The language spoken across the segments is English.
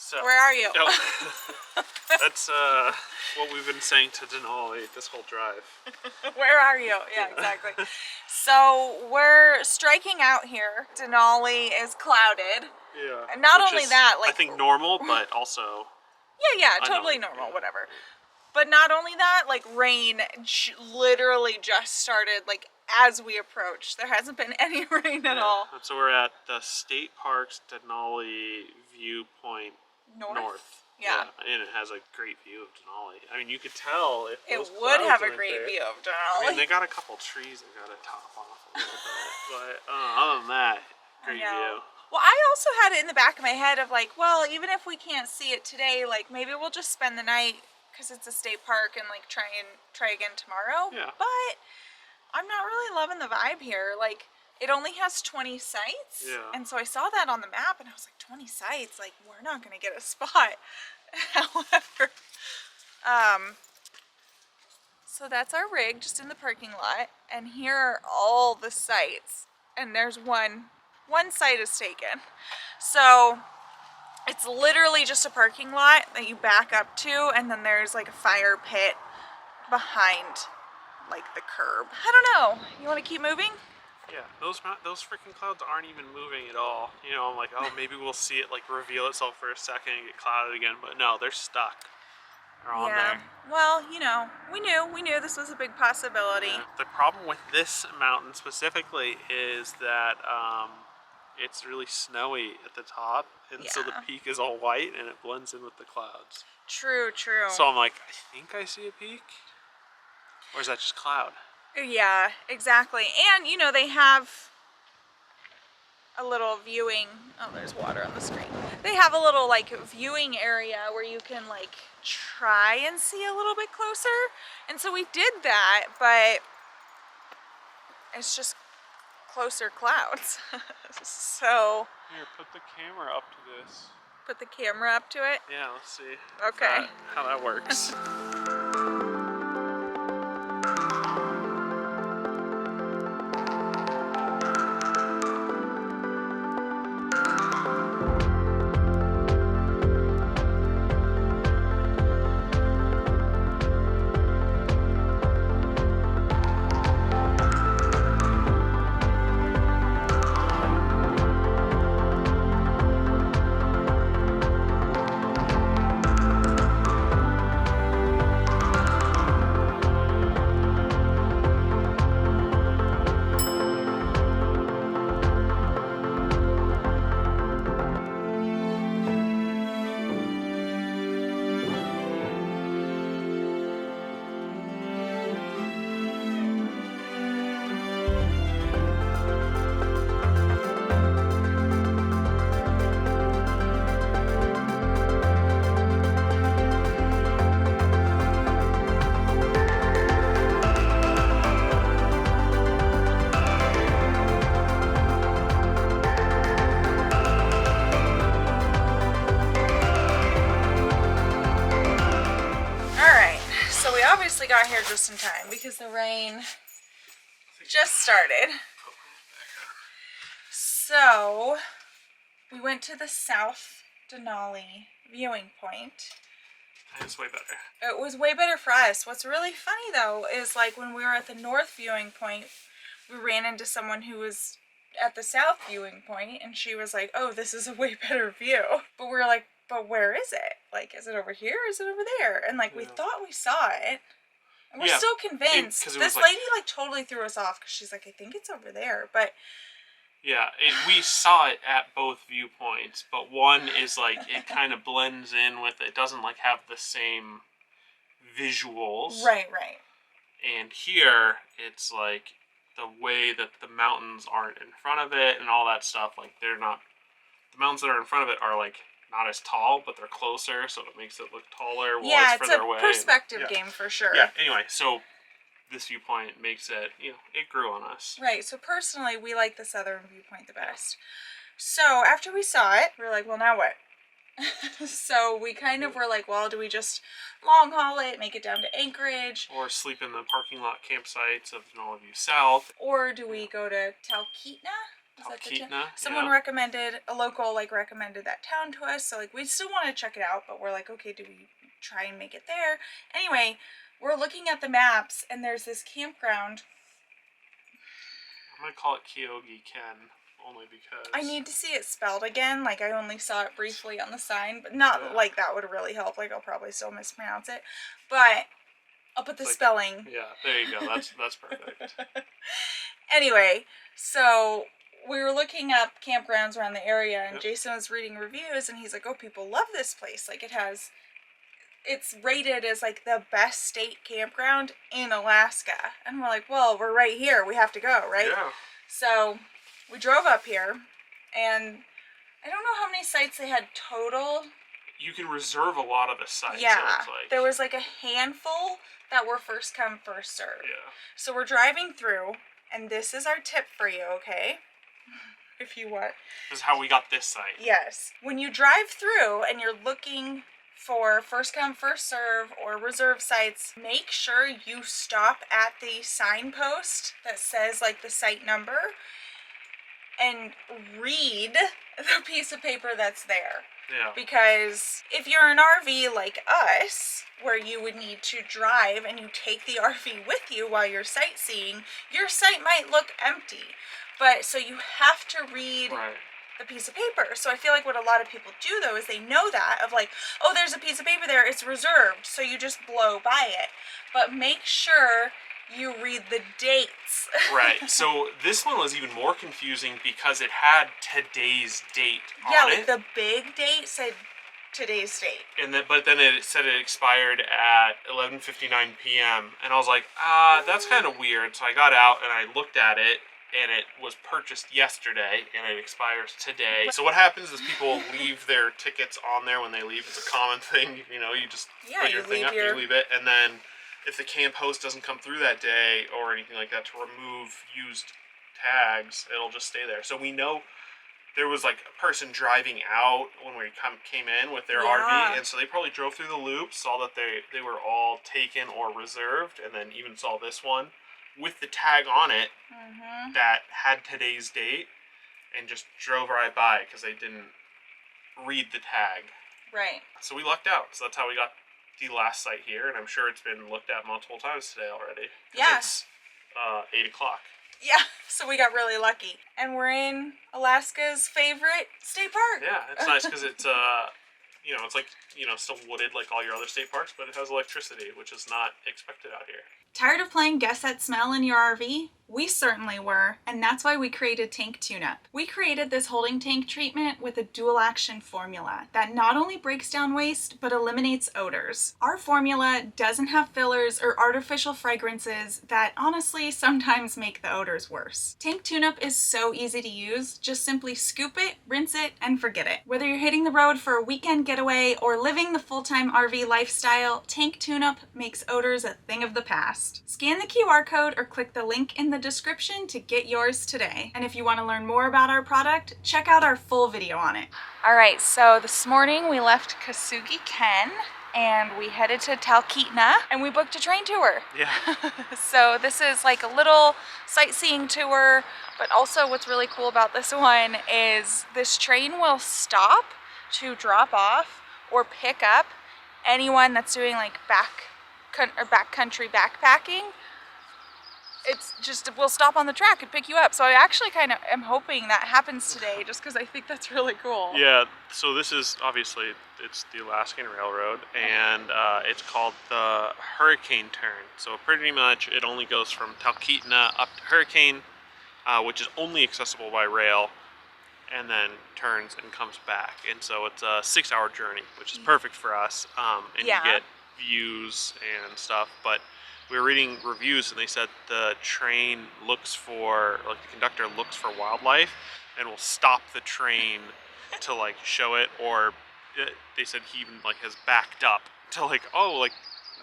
So, where are you? That's what we've been saying to Denali this whole drive. Where are you? Yeah, exactly. So we're striking out here. Denali is clouded. Yeah. And not Which only is, that, like, I think normal, but also yeah, totally normal, whatever. But not only that, like, rain literally just started, like, as we approached. There hasn't been any rain at all. And so we're at the State Parks Denali Viewpoint North. Yeah. And it has a great view of Denali. I mean, you could tell if it those would have a clouds great there. view of Denali. I mean, they got a couple trees that got to top off a little bit, but other than that, great view. Well, I also had it in the back of my head of like, well, even if we can't see it today, like maybe we'll just spend the night because it's a state park and like try again tomorrow. Yeah. But I'm not really loving the vibe here. Like, it only has 20 sites. Yeah. And so I saw that on the map and I was like, 20 sites? Like, we're not going to get a spot. However, so that's our rig just in the parking lot. And here are all the sites. And there's one site is taken. So it's literally just a parking lot that you back up to. And then there's like a fire pit behind like the curb. I don't know. You want to keep moving? Yeah, those freaking clouds aren't even moving at all. You know, I'm like, oh, maybe we'll see it like reveal itself for a second and get clouded again, but no, they're stuck. They're on there. Well, you know, we knew this was a big possibility. Yeah. The problem with this mountain specifically is that it's really snowy at the top, and so the peak is all white and it blends in with the clouds. True. So I'm like, I think I see a peak, or is that just cloud? Yeah, exactly. And, you know, they have a little viewing... Oh, there's water on the screen. They have a little, like, viewing area where you can, like, try and see a little bit closer. And so we did that, but it's just closer clouds. So... Here, put the camera up to this. Put the camera up to it? Yeah, let's see. Okay. How that works. Got here just in time because the rain just started. So we went to the South Denali viewing point. It was way better. It was way better for us. What's really funny though is like when we were at the North viewing point, we ran into someone who was at the South viewing point and she was like, oh, this is a way better view. But we were like, but where is it? Like, is it over here or is it over there? And like, we thought we saw it. And we're still convinced. This lady like totally threw us off because she's like, I think it's over there. But yeah, we saw it at both viewpoints, but one is like, it kind of blends in with, it doesn't like have the same visuals. Right. And here, it's like the way that the mountains aren't in front of it and all that stuff, like they're not, the mountains that are in front of it are like not as tall, but they're closer, so it makes it look taller while it's further away. Yeah, it's a perspective game for sure. Yeah, anyway, so this viewpoint makes it, you know, it grew on us. Right, so personally, we like the southern viewpoint the best. So after we saw it, we were like, well, now what? So we kind of were like, well, do we just long haul it, make it down to Anchorage? Or sleep in the parking lot campsites of Denali View South? Or do we go to Talkeetna? Is that the town? Talkeetna, Someone yeah. recommended, a local recommended that town to us, so we still want to check it out, but we're like, okay, do we try and make it there? Anyway, we're looking at the maps and there's this campground. I'm gonna call it Kyogi Ken only because I need to see it spelled again. I only saw it briefly on the sign, but not that would really help. I'll probably still mispronounce it, but I'll put the spelling. Yeah, there you go. That's perfect. Anyway, so we were looking up campgrounds around the area, and Jason was reading reviews, and he's like, "Oh, people love this place. It's rated as the best state campground in Alaska." And we're like, "Well, we're right here. We have to go, right?" Yeah. So we drove up here, and I don't know how many sites they had total. You can reserve a lot of the sites. Yeah, there was a handful that were first come, first served. Yeah. So we're driving through, and this is our tip for you, okay? If you want. This is how we got this site. Yes. When you drive through and you're looking for first come, first serve or reserve sites, make sure you stop at the signpost that says the site number and read the piece of paper that's there. Yeah. Because if you're an RV like us, where you would need to drive and you take the RV with you while you're sightseeing, your site might look empty. But so you have to read the piece of paper. So I feel what a lot of people do though is they know that of oh, there's a piece of paper there, it's reserved. So you just blow by it. But make sure you read the dates. Right. So this one was even more confusing because it had today's date on it. Yeah, the big date said today's date. But then it said it expired at 11:59 p.m. And I was like, that's kind of weird. So I got out and I looked at it, and it was purchased yesterday, and it expires today. So what happens is people leave their tickets on there when they leave. It's a common thing. You just put your thing up, you leave it, and then if the camp host doesn't come through that day or anything like that to remove used tags, it'll just stay there. So we know there was a person driving out when we came in with their RV, and so they probably drove through the loop, saw that they were all taken or reserved, and then even saw this one with the tag on it that had today's date, and just drove right by because they didn't read the tag. Right. So we lucked out. So that's how we got the last site here, and I'm sure it's been looked at multiple times today already. Yeah. It's 8 o'clock. Yeah, so we got really lucky. And we're in Alaska's favorite state park. Yeah, it's nice because it's, it's still wooded like all your other state parks, but it has electricity, which is not expected out here. Tired of playing Guess That Smell in your RV? We certainly were, and that's why we created Tank Tune-Up. We created this holding tank treatment with a dual action formula that not only breaks down waste, but eliminates odors. Our formula doesn't have fillers or artificial fragrances that honestly sometimes make the odors worse. Tank Tune-Up is so easy to use, just simply scoop it, rinse it, and forget it. Whether you're hitting the road for a weekend getaway or living the full-time RV lifestyle, Tank Tune-Up makes odors a thing of the past. Scan the QR code or click the link in the description to get yours today. And if you want to learn more about our product, check out our full video on it. All right, so this morning we left Kasugi Ken and we headed to Talkeetna and we booked a train tour. Yeah. So this is a little sightseeing tour, but also what's really cool about this one is this train will stop to drop off or pick up anyone that's doing backcountry backpacking. It's just, we'll stop on the track and pick you up. So I actually kind of am hoping that happens today just because I think that's really cool. Yeah, so this is obviously, it's the Alaskan Railroad, and it's called the Hurricane Turn. So pretty much it only goes from Talkeetna up to Hurricane, which is only accessible by rail, and then turns and comes back. And so it's a 6-hour journey, which is perfect for us. And you get views and stuff, but we were reading reviews and they said the train looks for, the conductor looks for wildlife and will stop the train to show it, or they said he even has backed up to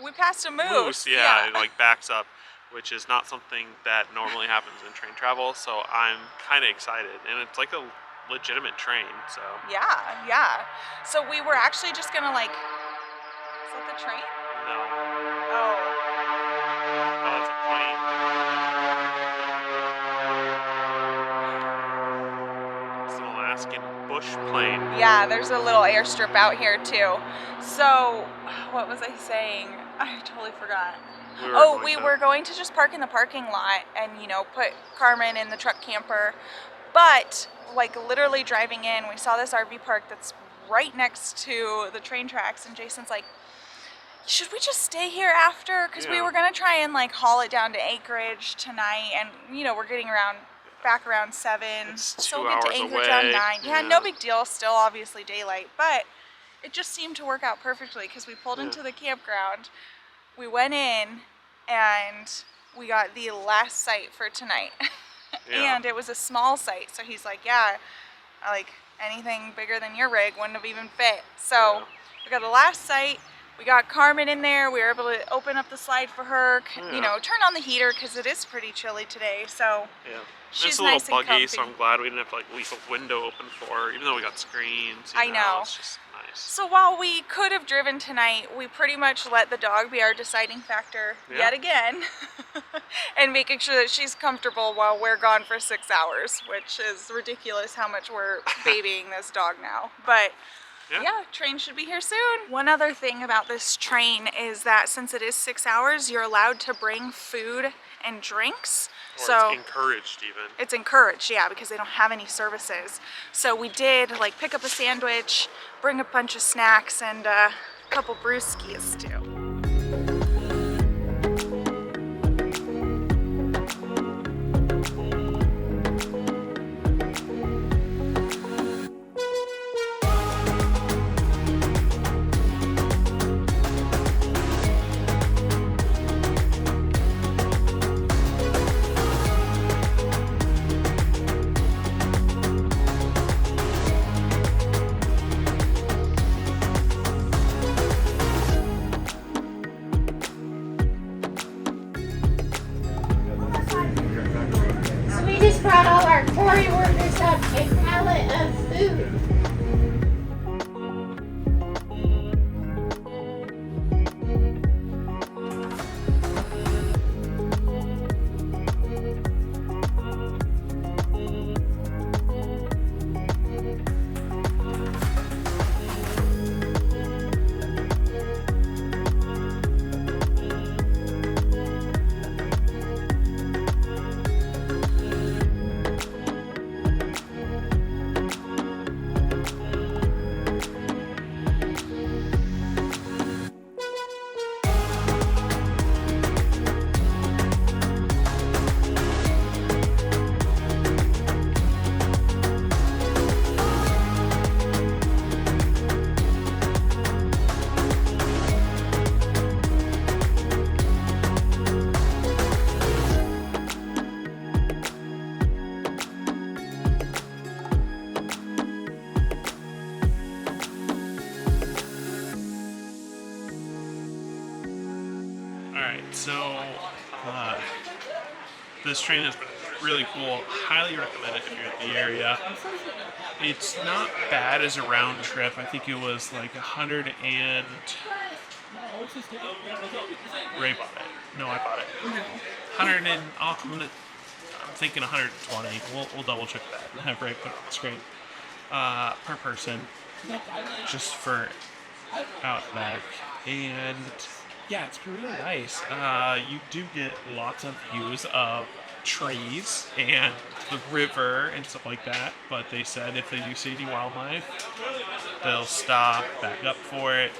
we passed a moose. Yeah, it backs up, which is not something that normally happens in train travel, so I'm kind of excited, and it's a legitimate train, so. Yeah. So we were actually just gonna is that the train? No. Oh, it's a plane. plane. Yeah, there's a little airstrip out here too. So, what was I saying? I totally forgot. We were going to just park in the parking lot and, you know, put Carmen in the truck camper. But, like, literally driving in, we saw this RV park that's right next to the train tracks, and Jason's like, should we just stay here after? Because we were going to try and, like, haul it down to Acreage tonight, and, you know, we're getting back around 7. It's 2 so we'll get hours to Anchorage away. on 9. Yeah, no big deal. Still obviously daylight, but it just seemed to work out perfectly because we pulled into the campground. We went in and we got the last site for tonight. And it was a small site, so he's like, yeah, like anything bigger than your rig wouldn't have even fit. So we got the last site. We got Carmen in there. We were able to open up the slide for her, you know, turn on the heater because it is pretty chilly today. So she's it's a little nice and buggy, comfy. so I'm glad we didn't have to like leave a window open for her, even though we got screens. I know. It's just nice. So while we could have driven tonight, we pretty much let the dog be our deciding factor yet again, and making sure that she's comfortable while we're gone for 6 hours, which is ridiculous how much we're babying this dog now. But yeah, train should be here soon. One other thing about this train is that since it is 6 hours, you're allowed to bring food and drinks. Or so it's encouraged even. It's encouraged, yeah, because they don't have any services. So we did like pick up a sandwich, bring a bunch of snacks, and a couple brewskis too. We just brought all our quarry workers up a pallet of food. So, this train has been really cool. Highly recommend it if you're in the area. It's not bad as a round trip. I think it was like 100 and... Ray bought it. No, I bought it. 100 and... I'm thinking 120. We'll double check that and have Ray put it on the screen. Per person. Just for out and back. And... yeah, it's really nice. You do get lots of views of trees and the river and stuff like that, but they said if they do see any wildlife, they'll stop, back up for it,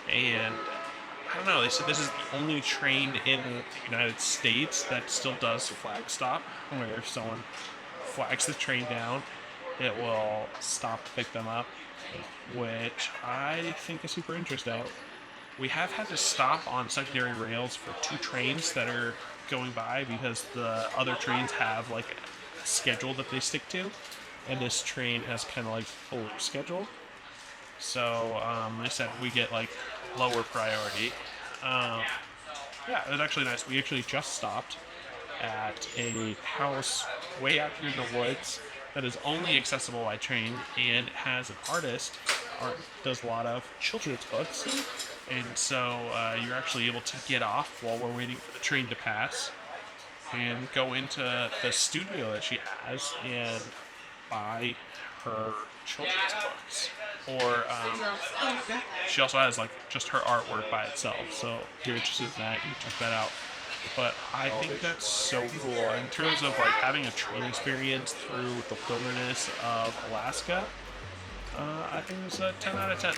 and I don't know, they said this is the only train in the United States that still does Flagstop, where if someone flags the train down, it will stop to pick them up, which I think is super interesting. We have had to stop on secondary rails for 2 trains that are going by because the other trains have like a schedule that they stick to, and this train has kind of like a loose schedule. So they said we get like lower priority. Yeah, it was actually nice. We actually just stopped at a house way out here in the woods that is only accessible by train, and has an artist does a lot of children's books. And so you're actually able to get off while we're waiting for the train to pass and go into the studio that she has and buy her children's books. Or she also has like just her artwork by itself. So if you're interested in that, you can check that out. But I think that's so cool in terms of like having a train experience through the wilderness of Alaska. I think it's a 10 out of 10.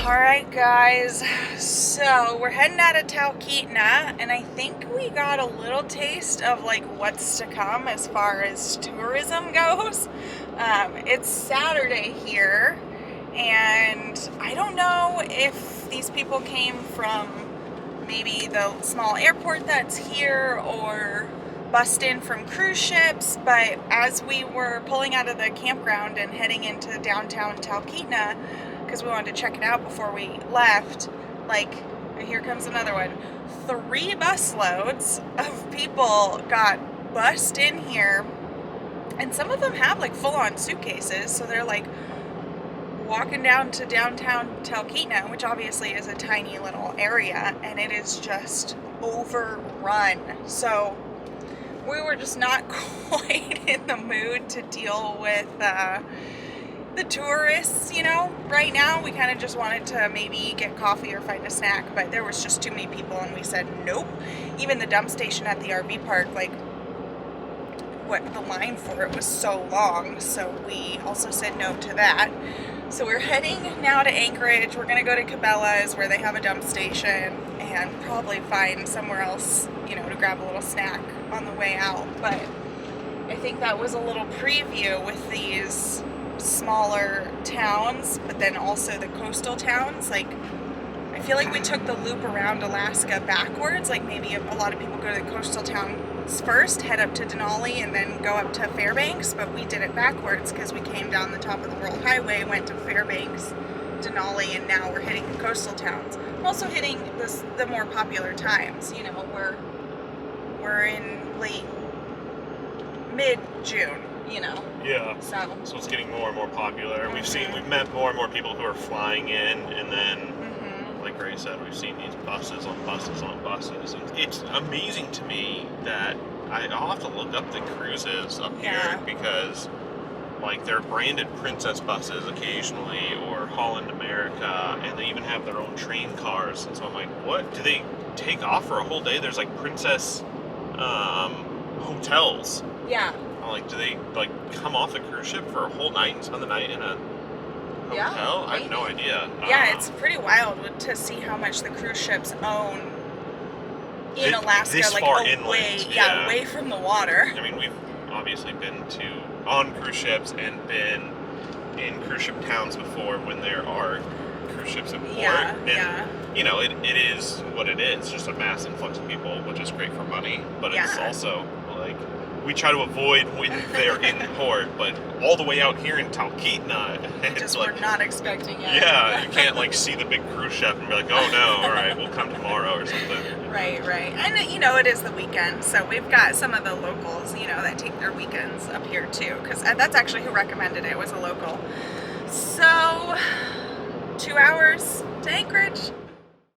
Alright guys, so we're heading out of Talkeetna, and I think we got a little taste of like what's to come as far as tourism goes. It's Saturday here, and I don't know if these people came from maybe the small airport that's here or bussed in from cruise ships, but as we were pulling out of the campground and heading into downtown Talkeetna, because we wanted to check it out before we left, like, here comes another one. 3 busloads of people got bussed in here, and some of them have like full-on suitcases, so they're like walking down to downtown Talkeetna, which obviously is a tiny little area, and it is just overrun. So we were just not quite in the mood to deal with the tourists, you know. Right now we kind of just wanted to maybe get coffee or find a snack, but there was just too many people, and we said nope. Even the dump station at the RV park, like, what the line for it was so long, so we also said no to that. So we're heading now to Anchorage. We're gonna go to Cabela's where they have a dump station, and probably find somewhere else, you know, to grab a little snack on the way out. But I think that was a little preview with these smaller towns, but then also the coastal towns. Like, I feel like we took the loop around Alaska backwards. Like, maybe a lot of people go to the coastal towns first, head up to Denali, and then go up to Fairbanks, but we did it backwards because we came down the top of the World Highway, went to Fairbanks, Denali, and now we're hitting the coastal towns. We're also hitting the more popular times. You know, we're in mid-June, you know. Yeah. So it's getting more and more popular. We've met more and more people who are flying in, and then, like Ray said, we've seen these buses on buses on buses. And it's amazing to me that I'll have to look up the cruises up here, because like they're branded Princess buses occasionally, or Holland America, and they even have their own train cars. And so I'm like, what? Do they take off for a whole day? There's like Princess hotels. yeah. Like, do they like come off the cruise ship for a whole night and spend the night in a hotel? Yeah, I have no idea. Yeah, it's pretty wild to see how much the cruise ships own in Alaska, this like far away, inland, away from the water. I mean, we've obviously been on cruise ships and been in cruise ship towns before when there are cruise ships in port. And, you know, it is what it is, just a mass influx of people, which is great for money, but it's also like, we try to avoid when they're in port, but all the way out here in Talkeetna, it's just like, we're not expecting it. Yeah, you can't like see the big cruise ship and be like, oh no, all right, we'll come tomorrow or something. Right. And you know, it is the weekend, so we've got some of the locals, you know, that take their weekends up here too, because that's actually who recommended it, was a local. So 2 hours to Anchorage.